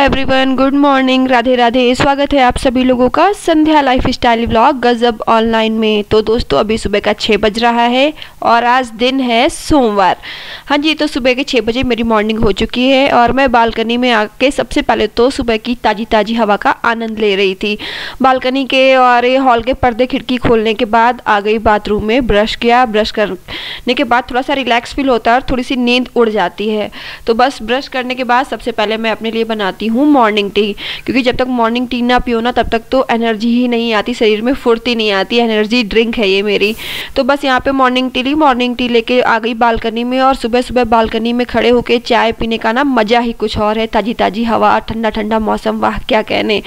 Everyone, good morning, Radhe Radhe. स्वागत है आप सभी लोगों का संध्या लाइफ स्टाइल व्लॉग गजब ऑनलाइन में। तो दोस्तों अभी सुबह का 6 बज रहा है और आज दिन है सोमवार। हाँ जी, तो सुबह के 6 बजे मेरी मॉर्निंग हो चुकी है और मैं बालकनी में आके सबसे पहले तो सुबह की ताज़ी ताज़ी हवा का आनंद ले रही थी। बालकनी के और हॉल के पर्दे खिड़की खोलने के बाद आ गई बाथरूम में, ब्रश किया। ब्रश करने के बाद थोड़ा सा रिलैक्स फील होता है और थोड़ी सी नींद उड़ जाती है। तो बस ब्रश करने के बाद सबसे पहले मैं अपने लिए बनाती हूँ मॉर्निंग टी, क्योंकि जब तक मॉर्निंग टी ना पियो ना तब तक तो एनर्जी ही नहीं आती, शरीर में फुर्ती नहीं आती। एनर्जी ड्रिंक है ये मेरी। तो बस यहाँ पे मॉर्निंग टी लेके आ गई बालकनी में और सुबह सुबह बालकनी में खड़े होके चाय पीने का ना मज़ा ही कुछ और है। ताज़ी ताज़ी हवा, ठंडा ठंडा मौसम, वाह क्या कहने।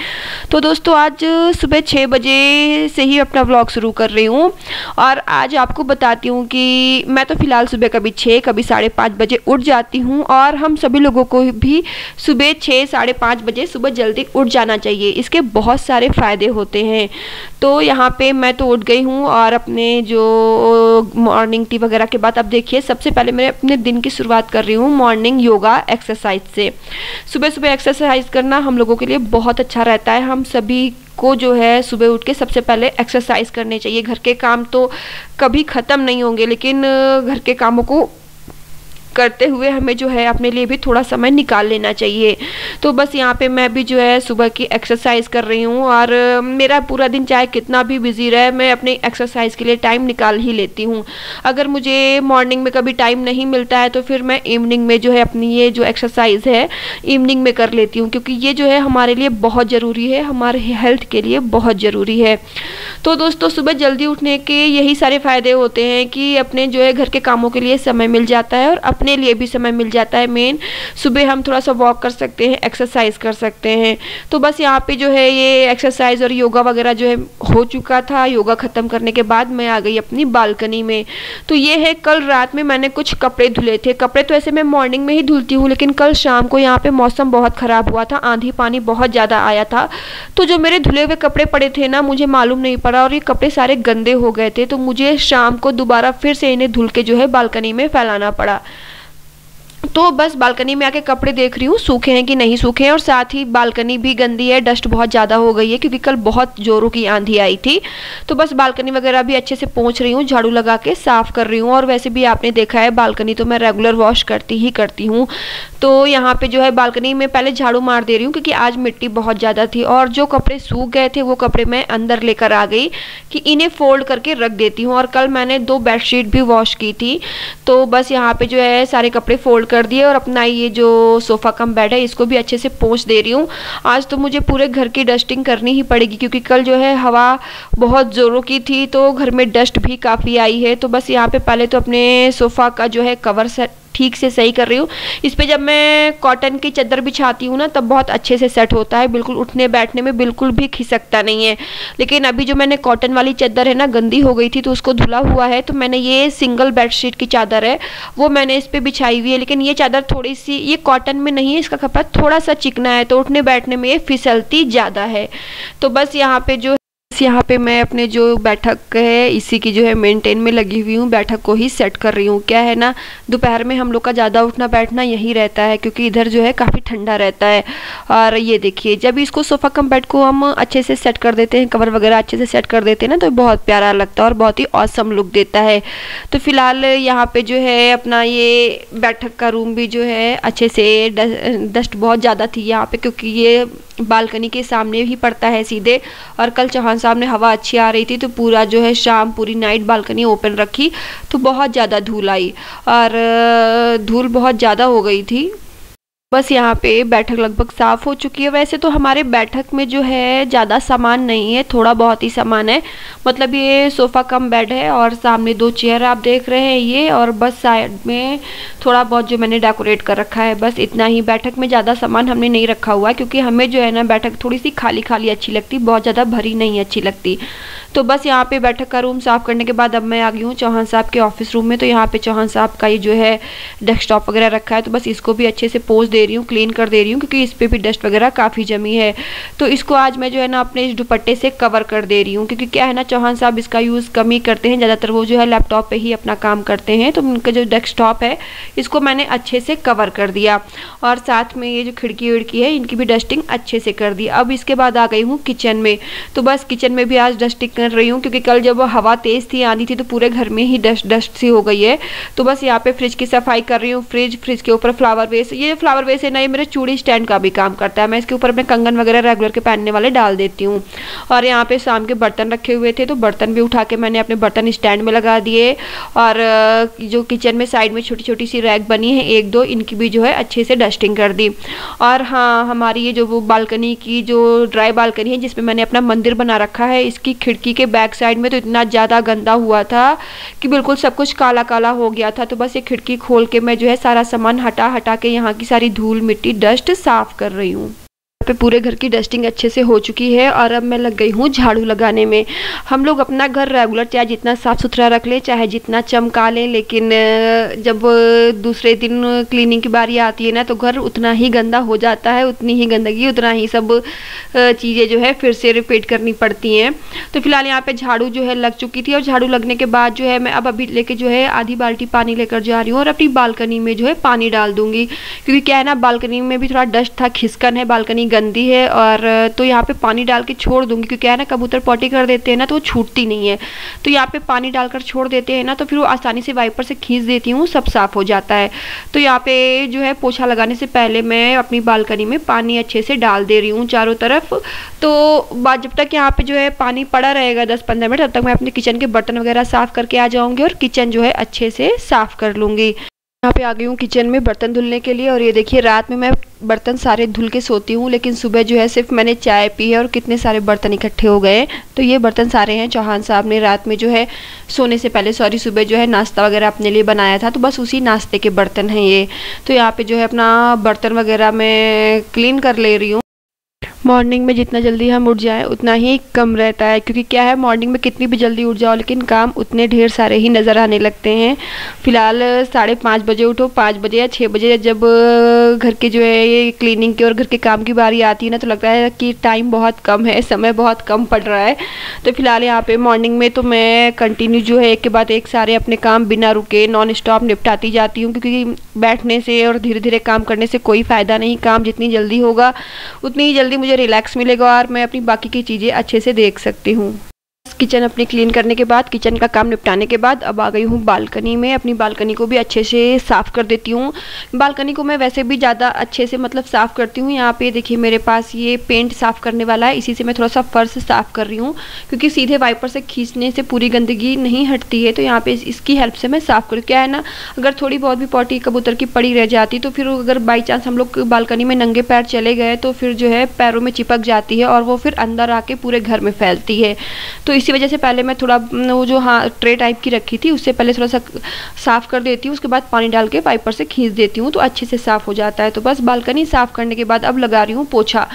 तो दोस्तों आज सुबह 6 बजे से ही अपना व्लॉग शुरू कर रही हूँ और आज आपको बताती हूँ कि मैं तो फिलहाल सुबह कभी 6 कभी 5:30 बजे उठ जाती हूँ और हम सभी लोगों को भी सुबह 6-5:30 बजे सुबह जल्दी उठ जाना चाहिए। इसके बहुत सारे फ़ायदे होते हैं। तो यहाँ पे मैं तो उठ गई हूँ और अपने जो मॉर्निंग टी वगैरह के बाद अब देखिए सबसे पहले मैं अपने दिन की शुरुआत कर रही हूँ मॉर्निंग योगा एक्सरसाइज से। सुबह सुबह एक्सरसाइज करना हम लोगों के लिए बहुत अच्छा रहता है। हम सभी को जो है सुबह उठ के सबसे पहले एक्सरसाइज करने चाहिए। घर के काम तो कभी ख़त्म नहीं होंगे, लेकिन घर के कामों को करते हुए हमें जो है अपने लिए भी थोड़ा समय निकाल लेना चाहिए। तो बस यहाँ पे मैं भी जो है सुबह की एक्सरसाइज कर रही हूँ और मेरा पूरा दिन चाहे कितना भी बिजी रहे मैं अपनी एक्सरसाइज के लिए टाइम निकाल ही लेती हूँ। अगर मुझे मॉर्निंग में कभी टाइम नहीं मिलता है तो फिर मैं इवनिंग में जो है अपनी ये जो एक्सरसाइज है इवनिंग में कर लेती हूँ, क्योंकि ये जो है हमारे लिए बहुत ज़रूरी है, हमारे हेल्थ के लिए बहुत ज़रूरी है। तो दोस्तों सुबह जल्दी उठने के यही सारे फ़ायदे होते हैं कि अपने जो है घर के कामों के लिए समय मिल जाता है और अपने लिए भी समय मिल जाता है। मेन सुबह हम थोड़ा सा वॉक कर सकते हैं, एक्सरसाइज कर सकते हैं। तो बस यहाँ पे जो है ये एक्सरसाइज और योगा वगैरह जो है हो चुका था। योगा ख़त्म करने के बाद मैं आ गई अपनी बालकनी में। तो ये है कल रात में मैंने कुछ कपड़े धुले थे। कपड़े तो ऐसे मैं मॉर्निंग में ही धुलती हूँ, लेकिन कल शाम को यहाँ पे मौसम बहुत ख़राब हुआ था, आंधी पानी बहुत ज़्यादा आया था। तो जो मेरे धुले हुए कपड़े पड़े थे ना मुझे मालूम नहीं पड़ा और ये कपड़े सारे गंदे हो गए थे। तो मुझे शाम को दोबारा फिर से इन्हें धुल के जो है बालकनी में फैलाना पड़ा। तो बस बालकनी में आके कपड़े देख रही हूँ सूखे हैं कि नहीं सूखे हैं, और साथ ही बालकनी भी गंदी है, डस्ट बहुत ज़्यादा हो गई है क्योंकि कल बहुत ज़ोरों की आंधी आई थी। तो बस बालकनी वगैरह भी अच्छे से पोंछ रही हूँ, झाड़ू लगा के साफ़ कर रही हूँ। और वैसे भी आपने देखा है बालकनी तो मैं रेगुलर वॉश करती ही करती हूँ। तो यहाँ पे जो है बालकनी में पहले झाड़ू मार दे रही हूँ क्योंकि आज मिट्टी बहुत ज़्यादा थी और जो कपड़े सूख गए थे वो कपड़े मैं अंदर लेकर आ गई कि इन्हें फोल्ड करके रख देती हूँ। और कल मैंने 2 बेडशीट भी वॉश की थी। तो बस यहाँ पे जो है सारे कपड़े फोल्ड कर दिए और अपना ये जो सोफ़ा कम बेड है इसको भी अच्छे से पोंछ दे रही हूँ। आज तो मुझे पूरे घर की डस्टिंग करनी ही पड़ेगी क्योंकि कल जो है हवा बहुत ज़ोरों की थी तो घर में डस्ट भी काफ़ी आई है। तो बस यहाँ पे पहले तो अपने सोफ़ा का जो है कवर सेट ठीक से सही कर रही हूँ। इस पे जब मैं कॉटन की चादर बिछाती हूँ ना तब बहुत अच्छे से सेट होता है, बिल्कुल उठने बैठने में बिल्कुल भी खिसकता नहीं है। लेकिन अभी जो मैंने कॉटन वाली चादर है ना गंदी हो गई थी तो उसको धुला हुआ है, तो मैंने ये सिंगल बेडशीट की चादर है वो मैंने इस पर बिछाई हुई है। लेकिन ये चादर थोड़ी सी, ये कॉटन में नहीं है, इसका कपड़ा थोड़ा सा चिकना है तो उठने बैठने में ये फिसलती ज़्यादा है। तो बस यहाँ पे मैं अपने जो बैठक है इसी की जो है मेंटेन में लगी हुई हूँ, बैठक को ही सेट कर रही हूँ। क्या है ना दोपहर में हम लोग का ज़्यादा उठना बैठना यही रहता है क्योंकि इधर जो है काफ़ी ठंडा रहता है। और ये देखिए जब इसको सोफ़ा कम बेड को हम अच्छे से सेट कर देते हैं, कवर वगैरह अच्छे से सेट कर देते हैं ना तो बहुत प्यारा लगता है और बहुत ही ऑसम लुक देता है। तो फिलहाल यहाँ पे जो है अपना ये बैठक का रूम भी जो है अच्छे से डस्ट बहुत ज़्यादा थी यहाँ पे क्योंकि ये बालकनी के सामने ही पड़ता है सीधे। और कल चौहान साहब ने हवा अच्छी आ रही थी तो पूरा जो है शाम पूरी नाइट बालकनी ओपन रखी तो बहुत ज़्यादा धूल आई और धूल बहुत ज़्यादा हो गई थी। बस यहाँ पे बैठक लगभग साफ़ हो चुकी है। वैसे तो हमारे बैठक में जो है ज़्यादा सामान नहीं है, थोड़ा बहुत ही सामान है। मतलब ये सोफ़ा कम बेड है और सामने 2 चेयर आप देख रहे हैं ये, और बस साइड में थोड़ा बहुत जो मैंने डेकोरेट कर रखा है, बस इतना ही। बैठक में ज़्यादा सामान हमने नहीं रखा हुआ है क्योंकि हमें जो है ना बैठक थोड़ी सी खाली खाली अच्छी लगती, बहुत ज़्यादा भरी नहीं अच्छी लगती। तो बस यहाँ पे बैठक का रूम साफ़ करने के बाद अब मैं आ गई हूँ चौहान साहब के ऑफिस रूम में। तो यहाँ पे चौहान साहब का ये जो है डेस्कटॉप वगैरह रखा है, तो बस इसको भी अच्छे से पोंछ दे रही हूँ, क्लीन कर दे रही हूँ, क्योंकि इस पर भी डस्ट वगैरह काफ़ी जमी है। तो इसको आज मैं जो है ना अपने इस दुपट्टे से कवर कर दे रही हूँ, क्योंकि क्या है ना चौहान साहब इसका यूज़ कम ही करते हैं, ज़्यादातर वो जो है लैपटॉप पर ही अपना काम करते हैं। तो उनका जो डेस्कटॉप है इसको मैंने अच्छे से कवर कर दिया, और साथ में ये जो खिड़की विड़की है इनकी भी डस्टिंग अच्छे से कर दी। अब इसके बाद आ गई हूँ किचन में। तो बस किचन में भी आज डस्टिंग कर रही हूँ, क्योंकि कल जब हवा तेज़ थी, आंधी थी, तो पूरे घर में ही डस्ट सी हो गई है। तो बस यहाँ पे फ्रिज की सफाई कर रही हूँ। फ्रिज के ऊपर फ्लावर वेस, ये फ्लावर वेस है ना, ये मेरे चूड़ी स्टैंड का भी काम करता है। मैं इसके ऊपर अपने कंगन वगैरह रेगुलर के पहनने वाले डाल देती हूँ। और यहाँ पे शाम के बर्तन रखे हुए थे, तो बर्तन भी उठा के मैंने अपने बर्तन स्टैंड में लगा दिए। और जो किचन में साइड में छोटी छोटी सी रैक बनी है एक दो, इनकी भी जो है अच्छे से डस्टिंग कर दी। और हाँ, हमारी ये जो वो बालकनी की जो ड्राई बालकनी है जिसमें मैंने अपना मंदिर बना रखा है, इसकी खिड़की के बैक साइड में तो इतना ज़्यादा गंदा हुआ था कि बिल्कुल सब कुछ काला काला हो गया था। तो बस ये खिड़की खोल के मैं जो है सारा सामान हटा के यहाँ की सारी धूल मिट्टी डस्ट साफ कर रही हूँ। पे पूरे घर की डस्टिंग अच्छे से हो चुकी है, और अब मैं लग गई हूँ झाड़ू लगाने में। हम लोग अपना घर रेगुलर चाहे जितना साफ़ सुथरा रख लें, चाहे जितना चमका लें, लेकिन जब दूसरे दिन क्लीनिंग की बारी आती है ना, तो घर उतना ही गंदा हो जाता है, उतनी ही गंदगी, उतना ही सब चीज़ें जो है फिर से रिपीट करनी पड़ती हैं। तो फिलहाल यहाँ पे झाड़ू जो है लग चुकी थी, और झाड़ू लगने के बाद जो है मैं अब अभी लेके जो है आधी बाल्टी पानी लेकर जा रही हूँ, और अपनी बालकनी में जो है पानी डाल दूँगी, क्योंकि क्या है ना बालकनी में भी थोड़ा डस्ट था, खिसकन है, बालकनी गंदी है। और तो यहाँ पे पानी डाल के छोड़ दूंगी, क्योंकि क्या है ना कबूतर पॉटी कर देते हैं ना, तो वो छूटती नहीं है। तो यहाँ पे पानी डालकर छोड़ देते हैं ना, तो फिर वो आसानी से वाइपर से खींच देती हूँ, सब साफ हो जाता है। तो यहाँ पे जो है पोछा लगाने से पहले मैं अपनी बालकनी में पानी अच्छे से डाल दे रही हूँ चारों तरफ। तो जब तक यहाँ पे जो है पानी पड़ा रहेगा 10-15 मिनट, तब तक मैं अपने किचन के बर्तन वगैरह साफ करके आ जाऊँगी, और किचन जो है अच्छे से साफ कर लूँगी। यहाँ पे आ गई हूँ किचन में बर्तन धुलने के लिए। और ये देखिए, रात में मैं बर्तन सारे धुल के सोती हूँ, लेकिन सुबह जो है सिर्फ मैंने चाय पी है और कितने सारे बर्तन इकट्ठे हो गए। तो ये बर्तन सारे हैं चौहान साहब ने रात में जो है सोने से पहले सुबह जो है नाश्ता वगैरह अपने लिए बनाया था, तो बस उसी नाश्ते के बर्तन हैं ये। तो यहाँ पे जो है अपना बर्तन वगैरह मैं क्लीन कर ले रही हूँ। मॉर्निंग में जितना जल्दी हम उठ जाएं उतना ही कम रहता है, क्योंकि क्या है मॉर्निंग में कितनी भी जल्दी उठ जाओ लेकिन काम उतने ढेर सारे ही नज़र आने लगते हैं। फिलहाल 5:30 बजे उठो, 5 बजे या 6 बजे जब घर के जो है ये क्लीनिंग की और घर के काम की बारी आती है ना, तो लगता है कि टाइम बहुत कम है, समय बहुत कम पड़ रहा है। तो फिलहाल यहाँ पे मॉर्निंग में तो मैं कंटिन्यू जो है एक के बाद एक सारे अपने काम बिना रुके नॉन स्टॉप निपटाती जाती हूँ, क्योंकि बैठने से और धीरे धीरे काम करने से कोई फ़ायदा नहीं। काम जितनी जल्दी होगा उतनी ही जल्दी मुझे रिलैक्स मिलेगा, और मैं अपनी बाकी की चीज़ें अच्छे से देख सकती हूँ। किचन अपनी क्लीन करने के बाद, किचन का काम निपटाने के बाद अब आ गई हूँ बालकनी में। अपनी बालकनी को भी अच्छे से साफ़ कर देती हूँ। बालकनी को मैं वैसे भी ज़्यादा अच्छे से मतलब साफ़ करती हूँ। यहाँ पे देखिए मेरे पास ये पेंट साफ़ करने वाला है, इसी से मैं थोड़ा सा फर्श साफ़ कर रही हूँ, क्योंकि सीधे वाइपर से खींचने से पूरी गंदगी नहीं हटती है। तो यहाँ पे इसकी हेल्प से मैं साफ़ करूँ। क्या है ना, अगर थोड़ी बहुत भी पॉटी कबूतर की पड़ी रह जाती, तो फिर अगर बाई चांस हम लोग बालकनी में नंगे पैर चले गए, तो फिर जो है पैरों में चिपक जाती है और वो फिर अंदर आके पूरे घर में फैलती है। तो इसी वजह से पहले मैं थोड़ा वो जो ट्रे टाइप की रखी थी उससे पहले थोड़ा सा साफ़ कर देती हूँ, उसके बाद पानी डाल के वाइपर से खींच देती हूँ, तो अच्छे से साफ़ हो जाता है। तो बस बालकनी साफ़ करने के बाद अब लगा रही हूँ पोछा।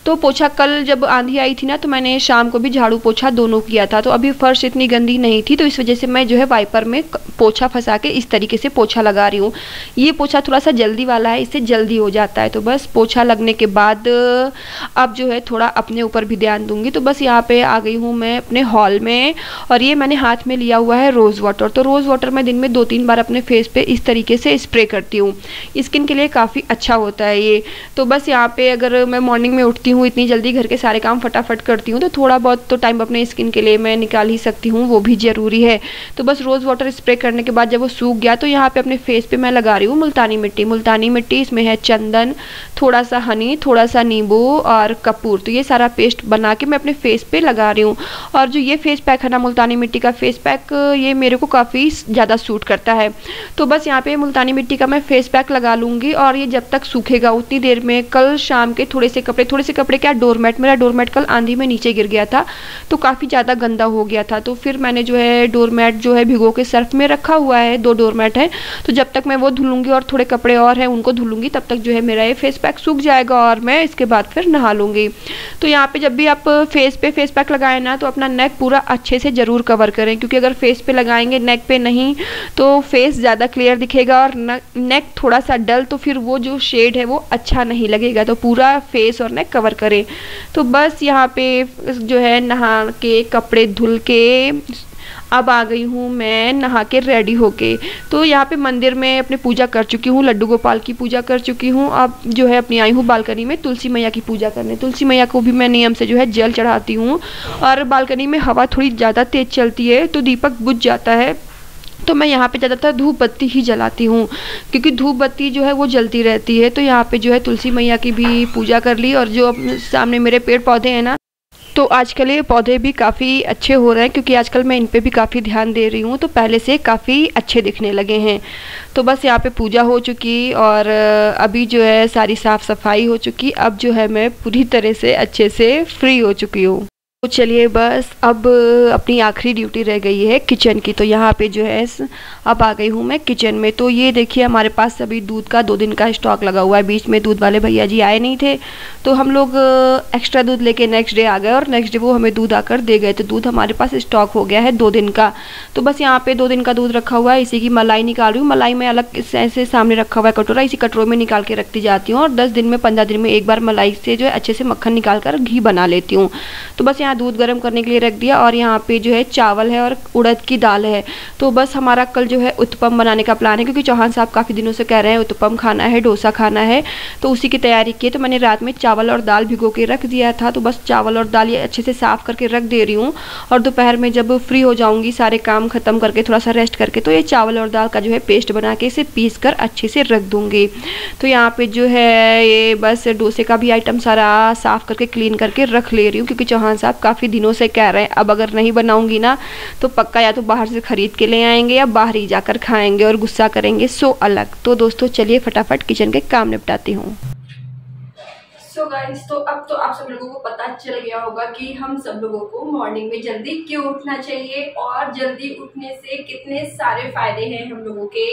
तो पोछा कल जब आंधी आई थी ना, तो मैंने शाम को भी झाड़ू पोछा दोनों किया था। तो अभी फर्श इतनी गंदी नहीं थी, तो इस वजह से मैं जो है वाइपर में पोछा फंसा के इस तरीके से पोछा लगा रही हूँ। ये पोछा थोड़ा सा जल्दी वाला है, इससे जल्दी हो जाता है। तो बस पोछा लगने के बाद अब जो है थोड़ा अपने ऊपर भी ध्यान दूंगी। तो बस यहाँ पे आ गई हूँ मैं अपने हॉल में, और ये मैंने हाथ में लिया हुआ है रोज़ वाटर। तो रोज़ वाटर मैं दिन में 2-3 बार अपने फेस पे इस तरीके से स्प्रे करती हूँ, स्किन के लिए काफ़ी अच्छा होता है ये। तो बस यहाँ पे अगर मैं मॉर्निंग में उठती हूँ इतनी जल्दी, घर के सारे काम फटाफट करती हूँ, तो थोड़ा बहुत तो टाइम अपने स्किन के लिए मैं निकाल ही सकती हूँ, वो भी ज़रूरी है। तो बस रोज़ वाटर स्प्रे करने के बाद जब वो सूख गया, तो यहाँ पे अपने फेस पे मैं लगा रही हूँ मुल्तानी मिट्टी। मुल्तानी मिट्टी, इसमें है चंदन, थोड़ा सा हनी, थोड़ा सा नींबू और कपूर। तो ये सारा पेस्ट बना के मैं अपने फेस पे लगा रही हूँ। और जो ये फेस पैक है ना, मुल्तानी मिट्टी का फेस पैक, ये मेरे को काफ़ी ज़्यादा सूट करता है। तो बस यहाँ पे मुल्तानी मिट्टी का मैं फेस पैक लगा लूँगी, और ये जब तक सूखेगा उतनी देर में कल शाम के थोड़े से कपड़े क्या, डोरमेट, मेरा डोरमेट कल आंधी में नीचे गिर गया था, तो काफ़ी ज़्यादा गंदा हो गया था। तो फिर मैंने जो है डोरमेट जो है भिगो के सर्फ में रखा हुआ है, 2 डोरमेट है। तो जब तक मैं वो धुलूँगी और थोड़े कपड़े और हैं उनको धुलूँगी, तब तक जो है मेरा ये फेस पैक सूख जाएगा, और मैं इसके बाद फिर नहा लूँगी। तो यहाँ पे जब भी आप फेस पे फेस पैक लगाए ना, तो अपना नेक पूरा अच्छे से ज़रूर कवर करें, क्योंकि अगर फेस पे लगाएंगे नेक पे नहीं तो फेस ज़्यादा क्लियर दिखेगा और नेक थोड़ा सा डल, तो फिर वो जो शेड है वो अच्छा नहीं लगेगा। तो पूरा फेस और नेक कवर करें। तो बस यहाँ पे जो है नहा के कपड़े धुल के अब आ गई हूँ मैं नहा के रेडी होके। तो यहाँ पे मंदिर में अपने पूजा कर चुकी हूँ, लड्डू गोपाल की पूजा कर चुकी हूँ। अब जो है अपनी आई हूँ बालकनी में तुलसी मैया की पूजा करने। तुलसी मैया को भी मैं नियम से जो है जल चढ़ाती हूँ, और बालकनी में हवा थोड़ी ज़्यादा तेज़ चलती है तो दीपक बुझ जाता है, तो मैं यहाँ पे ज़्यादातर धूप बत्ती ही जलाती हूँ, क्योंकि धूप बत्ती जो है वो जलती रहती है। तो यहाँ पे जो है तुलसी मैया की भी पूजा कर ली, और जो सामने मेरे पेड़ पौधे हैं ना, तो आजकल ये पौधे भी काफ़ी अच्छे हो रहे हैं, क्योंकि आजकल मैं इन पे भी काफ़ी ध्यान दे रही हूँ, तो पहले से काफ़ी अच्छे दिखने लगे हैं। तो बस यहाँ पे पूजा हो चुकी, और अभी जो है सारी साफ़ सफाई हो चुकी। अब जो है मैं पूरी तरह से अच्छे से फ्री हो चुकी हूँ। तो चलिए बस अब अपनी आखिरी ड्यूटी रह गई है किचन की। तो यहाँ पे जो है अब आ गई हूँ मैं किचन में। तो ये देखिए हमारे पास अभी दूध का 2 दिन का स्टॉक लगा हुआ है। बीच में दूध वाले भैया जी आए नहीं थे, तो हम लोग एक्स्ट्रा दूध लेके नेक्स्ट डे आ गए, और नेक्स्ट डे वो हमें दूध आकर दे गए। तो दूध हमारे पास स्टॉक हो गया है 2 दिन का। तो बस यहाँ पे 2 दिन का दूध रखा हुआ है, इसी की मलाई निकाल रही हूँ। मलाई में अलग ऐसे सामने रखा हुआ है कटोरा, इसी कटोरे में निकाल के रखती जाती हूँ, और 10 दिन में 15 दिन में एक बार मलाई से जो है अच्छे से मक्खन निकाल कर घी बना लेती हूँ। तो बस यहाँ दूध गर्म करने के लिए रख दिया, और यहाँ पे जो है चावल है और उड़द की दाल है। तो बस हमारा कल जो है उत्पम बनाने का प्लान है, क्योंकि चौहान साहब काफ़ी दिनों से कह रहे हैं उत्पम खाना है, डोसा खाना है, तो उसी की तैयारी की। तो मैंने रात में चावल और दाल भिगो के रख दिया था। तो बस चावल और दाल ये अच्छे से साफ़ करके रख दे रही हूँ, और दोपहर में जब फ्री हो जाऊँगी सारे काम ख़त्म करके थोड़ा सा रेस्ट करके, तो ये चावल और दाल का जो है पेस्ट बना के इसे पीस कर अच्छे से रख दूँगी। तो यहाँ पर जो है ये बस डोसे का भी आइटम सारा साफ़ करके क्लीन करके रख ले रही हूँ, क्योंकि चौहान साहब काफ़ी दिनों से कह रहे हैं अब अगर नहीं बनाऊंगी ना तो पक्का या तो बाहर से खरीद के ले आएंगे या बाहर ही जाकर खाएंगे और गुस्सा करेंगे, सो अलग। तो दोस्तों चलिए फटाफट किचन के काम निपटाती हूँ। सो गाइस, तो अब तो आप सब लोगों को पता चल गया होगा कि हम सब लोगों को मॉर्निंग में जल्दी क्यों उठना चाहिए, और जल्दी उठने से कितने सारे फायदे हैं हम लोगों के।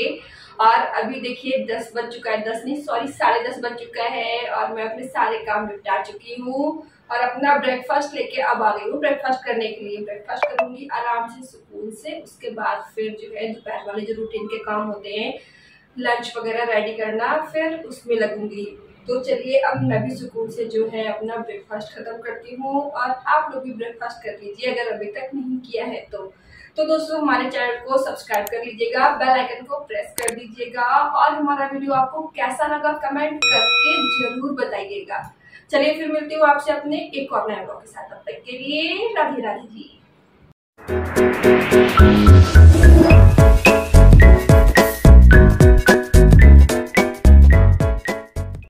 और अभी देखिए 10 बज चुका है, 10 नहीं सॉरी 10:30 बज चुका है, और मैं अपने सारे काम निपटा चुकी हूँ और अपना ब्रेकफास्ट लेके अब आ गई हूँ ब्रेकफास्ट करने के लिए। ब्रेकफास्ट करूंगी आराम से सुकून से, उसके बाद फिर जो है दोपहर वाले जो रूटीन के काम होते हैं लंच वगैरह रेडी करना, फिर उसमें लगूंगी। तो चलिए अब मैं भी सुकून से जो है अपना ब्रेकफास्ट खत्म करती हूँ, और आप लोग भी ब्रेकफास्ट कर लीजिए अगर अभी तक नहीं किया है तो दोस्तों हमारे चैनल को सब्सक्राइब कर लीजिएगा, बेल आइकन को प्रेस कर दीजिएगा, और हमारा वीडियो आपको कैसा लगा कमेंट करके जरूर बताइएगा। चलिए फिर मिलती हूँ आपसे अपने एक और नए ब्लॉग के साथ, तब तक के लिए राधे राधे जी।